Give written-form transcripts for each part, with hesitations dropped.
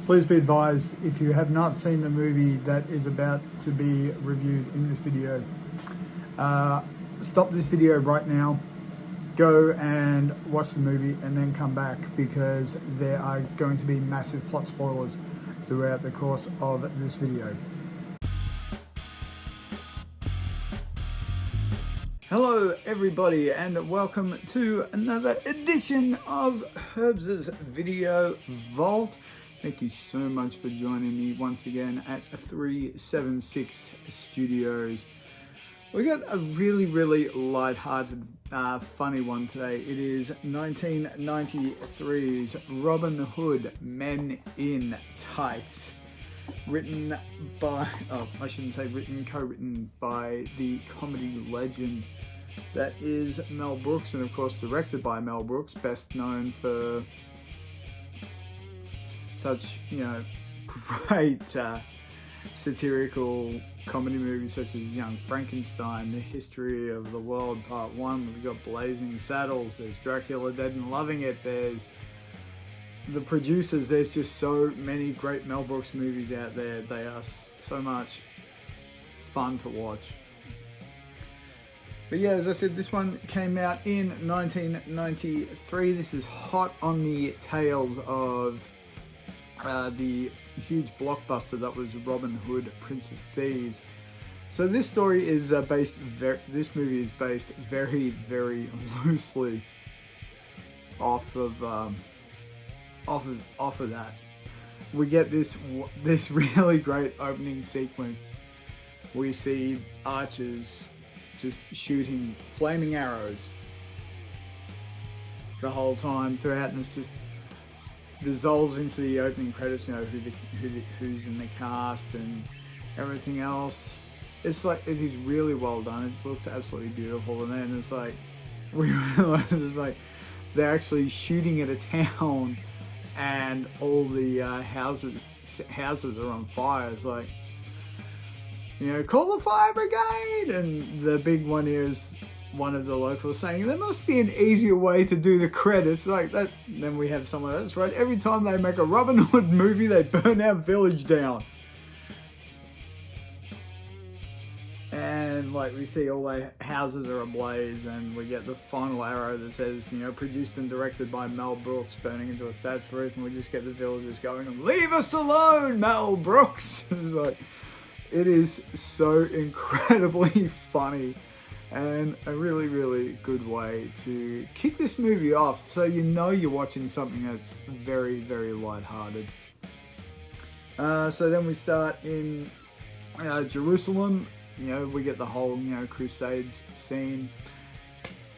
Please be advised, if you have not seen the movie that is about to be reviewed in this video, stop this video right now, go and watch the movie and then come back, because there are going to be massive plot spoilers throughout the course of this video. Hello everybody, and welcome to another edition of Herbz's Video Vault. Thank you so much for joining me once again at 376 Studios. We got a really light-hearted, funny one today. It is 1993's Robin Hood Men in Tights. Written by, co-written by the comedy legend that is Mel Brooks, and of course directed by Mel Brooks, best known for such, great satirical comedy movies such as Young Frankenstein, The History of the World Part 1. We've got Blazing Saddles, there's Dracula Dead and Loving It, there's The Producers. There's just so many great Mel Brooks movies out there. They are so much fun to watch. But yeah, as I said, this one came out in 1993. This is hot on the tails of the huge blockbuster that was Robin Hood, Prince of Thieves. So this story is this movie is based very loosely off of that. We get this really great opening sequence. We see archers just shooting flaming arrows the whole time throughout, and it's just dissolves into the opening credits. Who's in the cast and everything else. It's like, it is really well done. It looks absolutely beautiful, and then it's like we realize it's like they're actually shooting at a town, and all the houses are on fire. It's like, call the fire brigade, and the big one here is one of the locals saying there must be an easier way to do the credits like that. Then we have someone else, right? Every time they make a Robin Hood movie, they burn our village down. And like we see all the houses are ablaze, and we get the final arrow that says, produced and directed by Mel Brooks, burning into a thatched roof, and we just get the villagers going, leave us alone, Mel Brooks. It's like, it is so incredibly funny, and a really good way to kick this movie off, so you're watching something that's very lighthearted. So then we start in Jerusalem. We get the whole Crusades scene.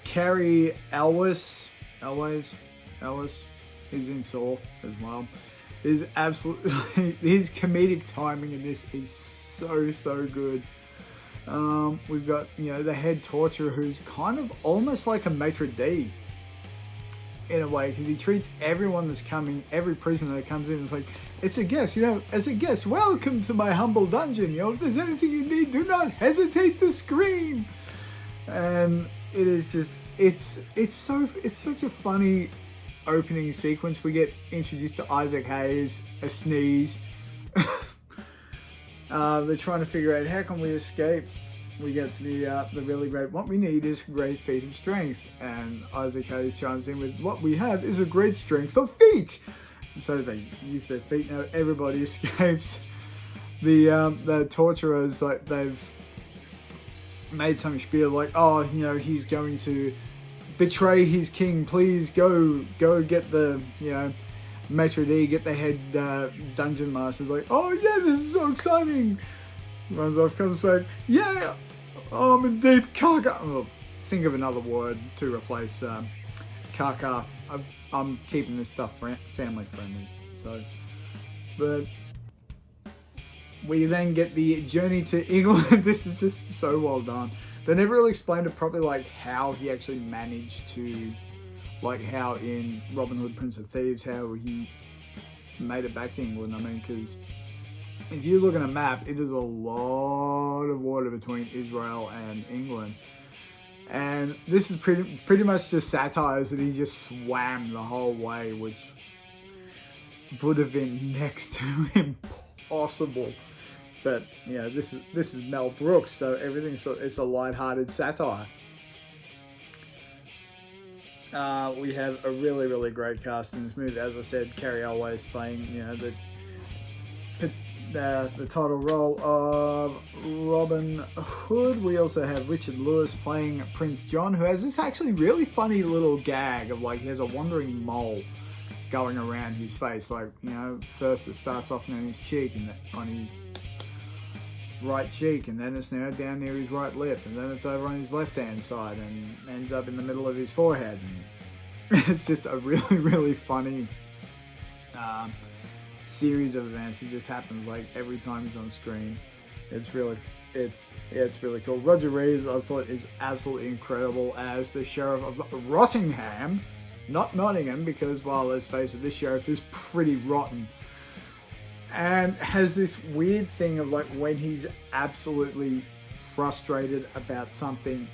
Cary Elwes, he's in Saw as well. Is absolutely his comedic timing in this is so good. We've got the head torturer, who's kind of almost like a maitre d' in a way, because he treats everyone that's coming, every prisoner that comes in, it's like, it's a guest, as a guest, welcome to my humble dungeon, if there's anything you need, do not hesitate to scream. And it is just, it's such a funny opening sequence. We get introduced to Isaac Hayes, a sneeze. They're trying to figure out, how can we escape? We get to the really great, what we need is great feet of strength. And Isaac Hayes chimes in with, what we have is a great strength of feet. And so they use their feet. Now everybody escapes. The torturers, like, they've made some spiel like, he's going to betray his king. Please go get the, maitre d', get the head dungeon master's like, oh yeah, this is so exciting. Runs off, comes back, yeah, I'm in deep caca. Well, think of another word to replace caca. I'm keeping this stuff family friendly. So, but we then get the journey to England. This is just so well done. They never really explained it properly, like how he actually managed to, like how in Robin Hood, Prince of Thieves, how he made it back to England. I mean, because if you look at a map, it is a lot of water between Israel and England. And this is pretty much just satires that he just swam the whole way, which would have been next to impossible. But you know, this is Mel Brooks, so it's a light-hearted satire. We have a really, really great cast in this movie. As I said, Cary Elwes playing, you know, the title role of Robin Hood. We also have Richard Lewis playing Prince John, who has this actually really funny little gag of like he has a wandering mole going around his face. Like, you know, first it starts off on his cheek and on his right cheek, and then it's now down near his right lip, and then it's over on his left hand side and ends up in the middle of his forehead. And it's just a really, really funny series of events. It just happens like every time he's on screen. It's really cool. Roger Rees, I thought, is absolutely incredible as the sheriff of Rottingham, not Nottingham, because, well, let's face it, this sheriff is pretty rotten. And has this weird thing of like when he's absolutely frustrated about something,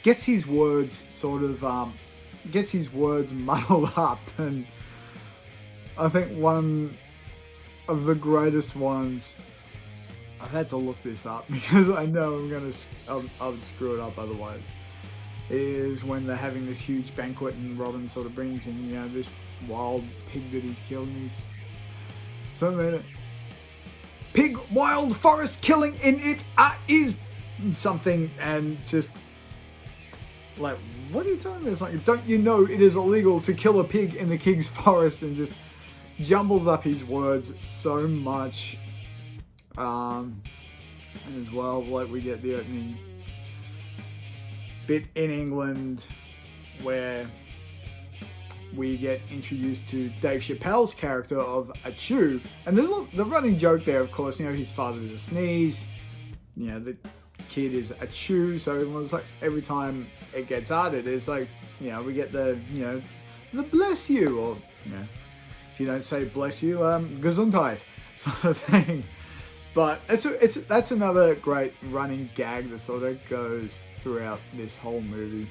gets his words muddled up. And I think one of the greatest ones, I've had to look this up because I know I would screw it up otherwise, is when they're having this huge banquet and Robin sort of brings in, you know, this wild pig that he's killed, and he's something, pig, wild forest killing in it is something, and just like, what are you talking about? It's like, don't you know it is illegal to kill a pig in the king's forest? And just jumbles up his words so much. And as well, like, we get the opening bit in England where we get introduced to Dave Chappelle's character of a Chew. And there's the running joke there, of course, you know, his father is a sneeze, you know, the kid is a Chew, so everyone's like, every time it gets added, it's like, you know, we get the, you know, the bless you, or, you know, if you don't say bless you, Gesundheit, sort of thing. But that's another great running gag that sort of goes throughout this whole movie.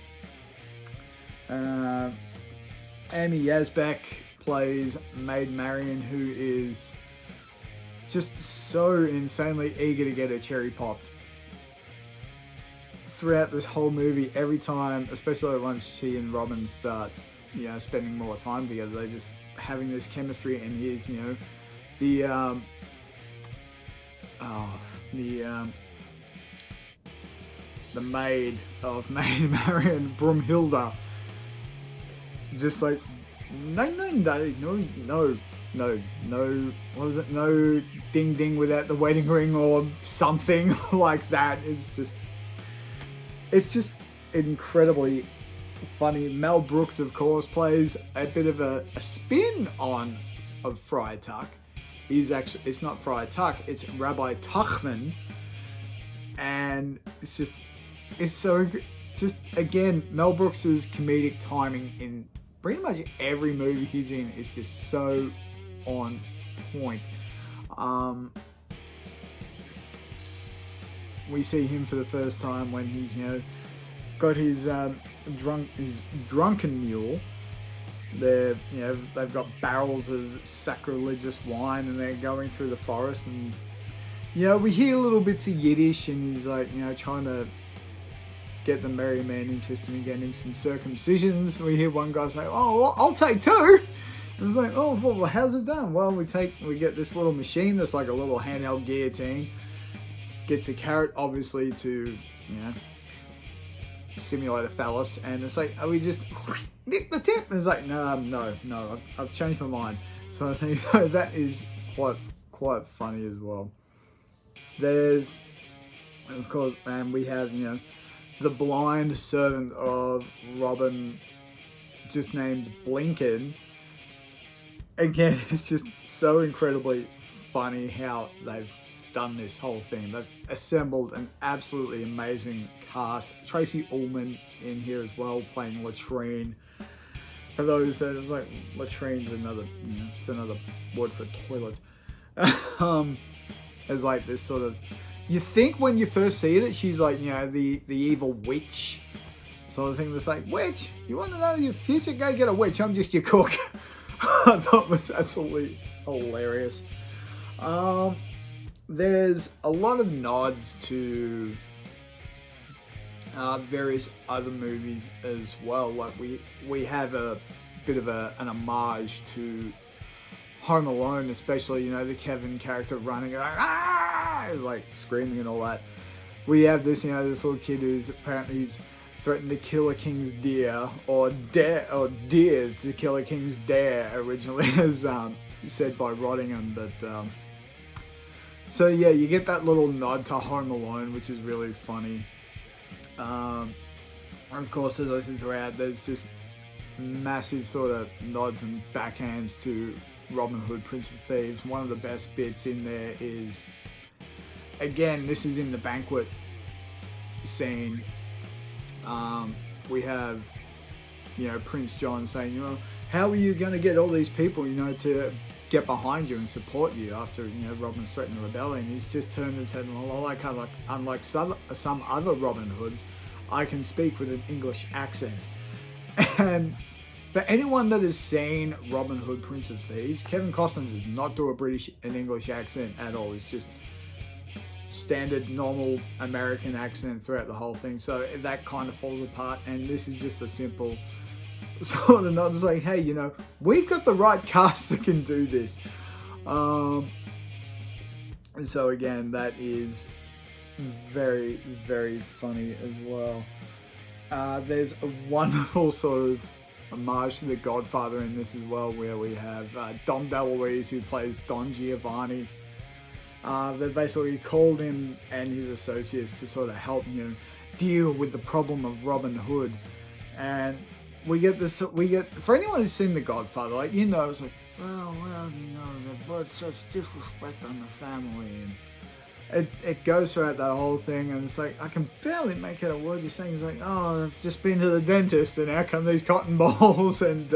Amy Yasbeck plays Maid Marian, who is just so insanely eager to get her cherry popped. Throughout this whole movie, every time, especially once she and Robin start, you know, spending more time together, they're just having this chemistry. And here's, you know, the maid of Maid Marian, Broomhilda, just like, no, what was it? No ding ding without the wedding ring, or something like that. It's just incredibly funny. Mel Brooks, of course, plays a bit of a spin on of Friar Tuck. It's not Friar Tuck, it's Rabbi Tuchman. And it's again, Mel Brooks's comedic timing in pretty much every movie he's in is just so on point. We see him for the first time when he's, you know, got his drunken mule. They're, you know, they've got barrels of sacrilegious wine and they're going through the forest, and, you know, we hear little bits of Yiddish, and he's like, you know, trying to get the merry man interested in getting some circumcisions. We hear one guy say, "Oh, well, I'll take two." And it's like, "Oh, well, how's it done?" Well, we get this little machine that's like a little handheld guillotine. Gets a carrot, obviously, to, you know, simulate a phallus, and it's like, "Are we just nick the tip?" And it's like, no, I've changed my mind. So I think that is quite funny as well. There's, of course, and we have, you know, the blind servant of Robin, just named Blinken. Again, it's just so incredibly funny how they've done this whole thing. They've assembled an absolutely amazing cast. Tracy Ullman in here as well, playing Latrine. For those that it's like, latrine's another, you know, it's another word for toilet. As like this sort of, you think when you first see it, she's like, you know, the evil witch sort of thing. That's like, witch, you want to know your future? Go get a witch. I'm just your cook. I thought it was absolutely hilarious. There's a lot of nods to various other movies as well. Like we have a bit of an homage to Home Alone, especially, you know, the Kevin character running, like screaming and all that. We have this, you know, this little kid who's apparently threatened to kill a king's deer, or deer to kill a king's dare, originally, as said by Rottingham. But so yeah, you get that little nod to Home Alone, which is really funny. Of course, as I said throughout, there's just massive sort of nods and backhands to Robin Hood, Prince of Thieves. One of the best bits in there is, again, this is in the banquet scene. We have, you know, Prince John saying, you know, how are you going to get all these people, you know, to get behind you and support you after, you know, Robin's threatened rebellion? He's just turned his head and, well, unlike some other Robin Hoods, I can speak with an English accent. And for anyone that has seen Robin Hood, Prince of Thieves, Kevin Costner does not do an English accent at all. It's just standard, normal American accent throughout the whole thing. So that kind of falls apart. And this is just a simple sort of not just like, hey, you know, we've got the right cast that can do this. And so again, that is very, very funny as well. There's a wonderful sort of homage to the Godfather in this as well, where we have Dom DeLuise, who plays Don Giovanni. They basically called him and his associates to sort of help, you know, deal with the problem of Robin Hood. And we get for anyone who's seen the Godfather, like, you know, it's like, well, you know, they brought such disrespect on the family, and it goes throughout that whole thing, and it's like, I can barely make out a word you're saying. It's like, oh, I've just been to the dentist, and out come these cotton balls, and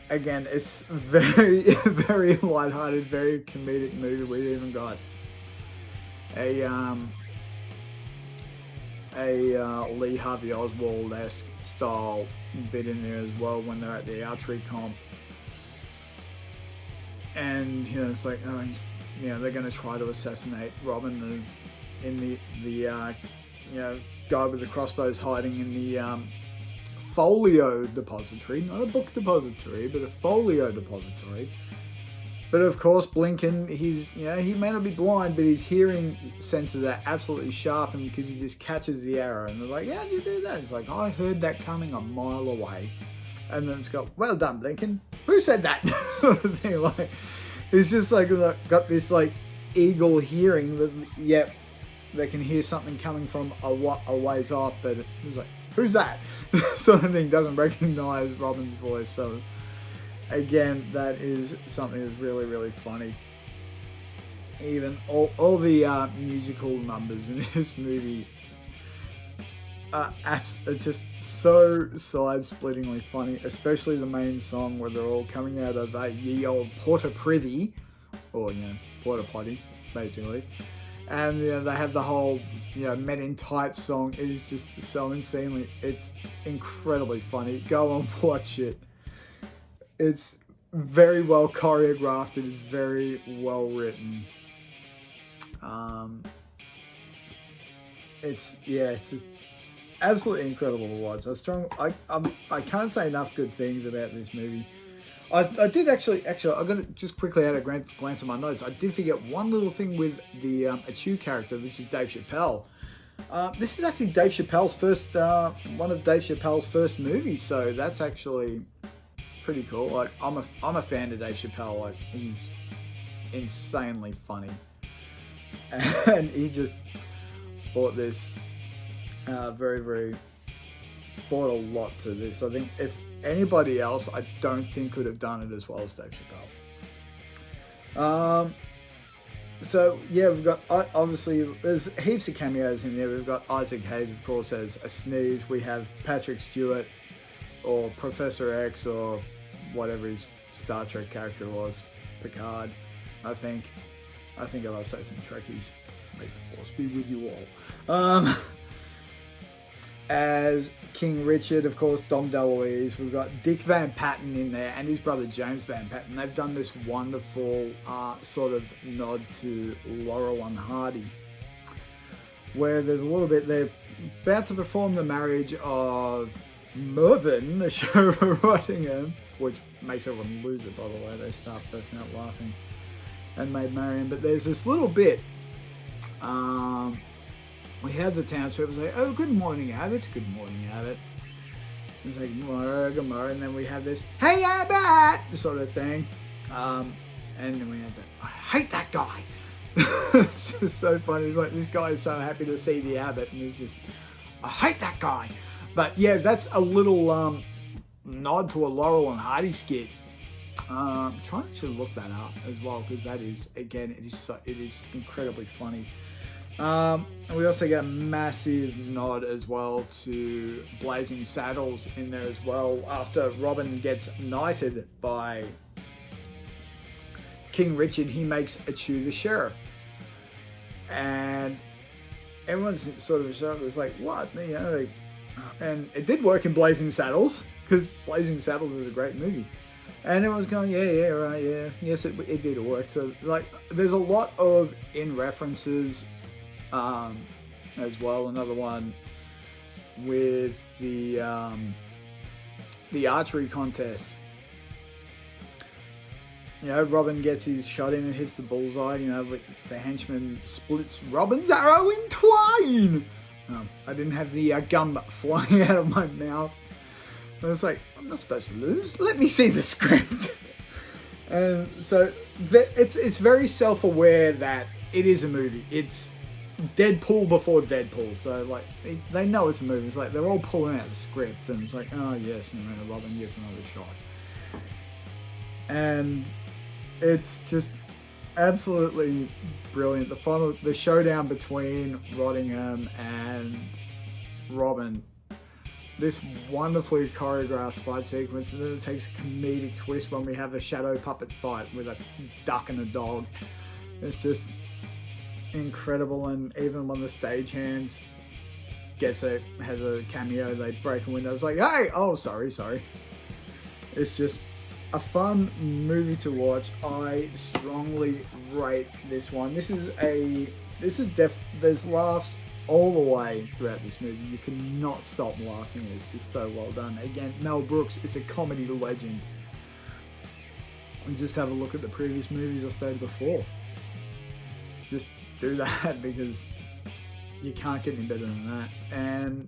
again, it's very, very lighthearted, very comedic movie. We even got a Lee Harvey Oswald-esque style bit in there as well when they're at the archery comp. And, you know, it's like, oh, you know, they're going to try to assassinate Robin in the you know, guy with the crossbows hiding in the folio depository, not a book depository, but a folio depository. But of course, Blinken, he's, you know, he may not be blind, but his hearing senses are absolutely sharpened because he just catches the arrow. And they're like, how did you do that? It's like, I heard that coming a mile away. And then it's got, well done, Blinken. Who said that? Sort of thing. Like, it's just like got this like eagle hearing, that yet they can hear something coming from a ways off. But it's like, who's that? Sort of thing. Doesn't recognize Robin's voice. So again, that is something that's really, really funny. Even all the musical numbers in this movie are just so side-splittingly funny, especially the main song where they're all coming out of ye old Porta Privy, or, you know, Porta Potty, basically. And, you know, they have the whole, you know, Men in Tights song. It is just so insanely, it's incredibly funny. Go and watch it. It's very well choreographed. It is very well written. It's just absolutely incredible to watch. I can't say enough good things about this movie. I did actually, I'm going to just quickly add a glance at my notes. I did forget one little thing with the Achu character, which is Dave Chappelle. This is actually Dave Chappelle's first, one of Dave Chappelle's first movies, so that's actually pretty cool. Like, I'm a fan of Dave Chappelle. Like, he's insanely funny, and he just brought this brought a lot to this. I think if anybody else, I don't think could have done it as well as Dave Chappelle. So yeah, we've got, obviously there's heaps of cameos in there. We've got Isaac Hayes, of course, as a Sneeze. We have Patrick Stewart, or Professor X, or whatever his Star Trek character was, Picard. I think I'll say some Trekkies. May the force be with you all. as King Richard, of course, Dom DeLuise. We've got Dick Van Patten in there and his brother James Van Patten. They've done this wonderful sort of nod to Laurel and Hardy, where there's a little bit, they're about to perform the marriage of Mervyn, the sheriff of Rottingham, which makes everyone lose it, by the way. They start bursting out laughing, and Maid Marian. But there's this little bit, we have the townspeople say, "Oh, good morning, Abbott. Good morning, Abbott." It's like, good morning. And then we have this, "Hey, Abbott," sort of thing. And then we have the, "I hate that guy." It's just so funny. It's like, this guy is so happy to see the Abbott, and he's just, "I hate that guy." But yeah, that's a little nod to a Laurel and Hardy skit. I'm trying to look that up as well, because that is, again, it is incredibly funny. And we also get a massive nod as well to Blazing Saddles in there as well. After Robin gets knighted by King Richard, he makes a chew the sheriff, and everyone's sort of shocked. It's like, what? You know, and it did work in Blazing Saddles, because Blazing Saddles is a great movie. And everyone's going, yeah, right, yeah. Yes, it did work. So, like, there's a lot of in references as well. Another one with the archery contest. You know, Robin gets his shot in and hits the bullseye. You know, the henchman splits Robin's arrow in twain. I didn't have the gum flying out of my mouth. I was like, I'm not supposed to lose. Let me see the script. And so it's very self-aware that it is a movie. It's Deadpool before Deadpool. So like they know it's a movie. It's like they're all pulling out the script, and it's like, oh yes, you know, Robin gets another shot. And it's just absolutely brilliant. The showdown between Rottingham and Robin. This wonderfully choreographed fight sequence, and then it takes a comedic twist when we have a shadow puppet fight with a duck and a dog. It's just incredible. And even when the stagehands has a cameo, they break a window. It's like, hey, oh, sorry. It's just a fun movie to watch. I strongly rate this one. There's laughs all the way throughout this movie. You cannot stop laughing. It's just so well done. Again, Mel Brooks is a comedy legend. And just have a look at the previous movies I stated before. Just do that, because you can't get any better than that. And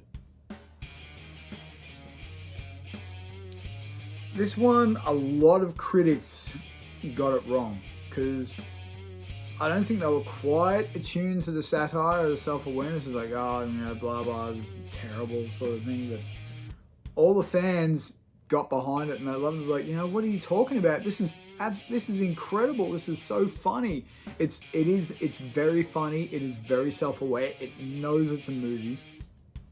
this one, a lot of critics got it wrong, because I don't think they were quite attuned to the satire or the self-awareness. It's like, oh, you know, blah, blah, this is terrible sort of thing. But all the fans got behind it, and they loved it. It was like, you know, what are you talking about? This is incredible. This is so funny. It's very funny. It is very self-aware. It knows it's a movie,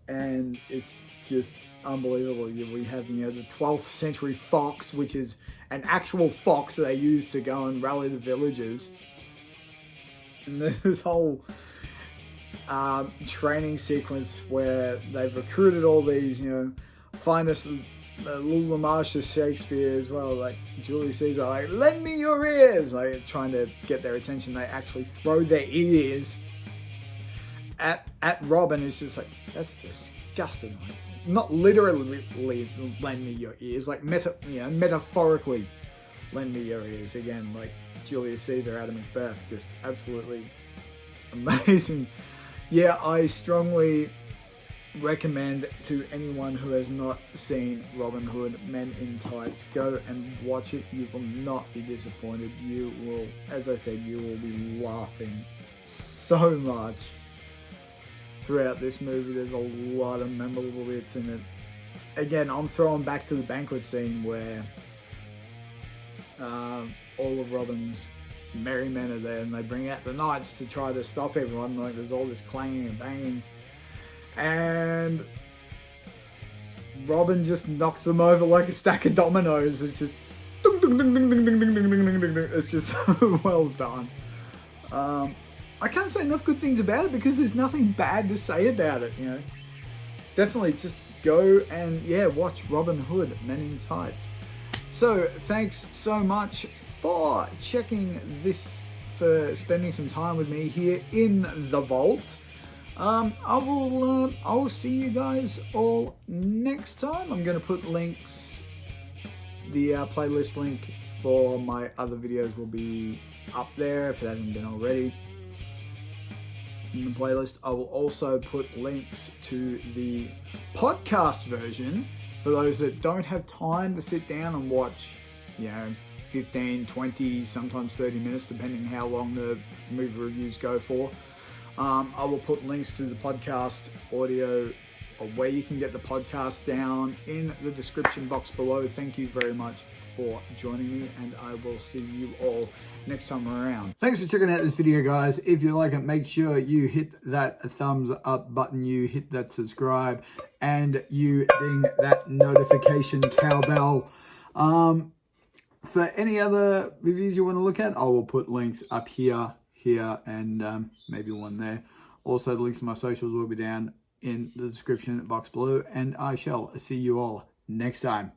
and it's just unbelievable. We have, you know, the 12th century fox, which is an actual fox that they use to go and rally the villagers. And there's this whole training sequence where they've recruited all these, you know, finest little LaMarche Shakespeare as well, like Julius Caesar, like, lend me your ears, like trying to get their attention. They actually throw their ears at Robin. It's just like, that's disgusting. Like, not literally lend me your ears, like metaphorically lend me your ears. Again, like Julius Caesar out of Macbeth, just absolutely amazing. Yeah, I strongly recommend to anyone who has not seen Robin Hood Men in Tights, go and watch it. You will not be disappointed. You will, as I said, you will be laughing so much throughout this movie. There's a lot of memorable bits in it. Again, I'm throwing back to the banquet scene where all of Robin's merry men are there, and they bring out the knights to try to stop everyone. Like, there's all this clanging and banging, and Robin just knocks them over like a stack of dominoes. It's just ding, ding, ding, ding, ding, ding, ding, ding, ding, ding, ding. It's just so well done. I can't say enough good things about it, because there's nothing bad to say about it, you know. definitely just go and watch Robin Hood, Men in Tights. So thanks so much for checking this, for spending some time with me here in the vault. I will see you guys all next time. I'm going to put links, the playlist link for my other videos will be up there if it hasn't been already in the playlist. I will also put links to the podcast version for those that don't have time to sit down and watch, 15, 20, sometimes 30 minutes, depending how long the movie reviews go for. I will put links to the podcast audio, or where you can get the podcast, down in the description box below. Thank you very much for joining me, and I will see you all next time around. Thanks for checking out this video, guys. If you like it, make sure you hit that thumbs up button, you hit that subscribe, and you ding that notification cowbell. For any other reviews you want to look at, I will put links up here, and maybe one there. Also, the links to my socials will be down in the description box below, and I shall see you all next time.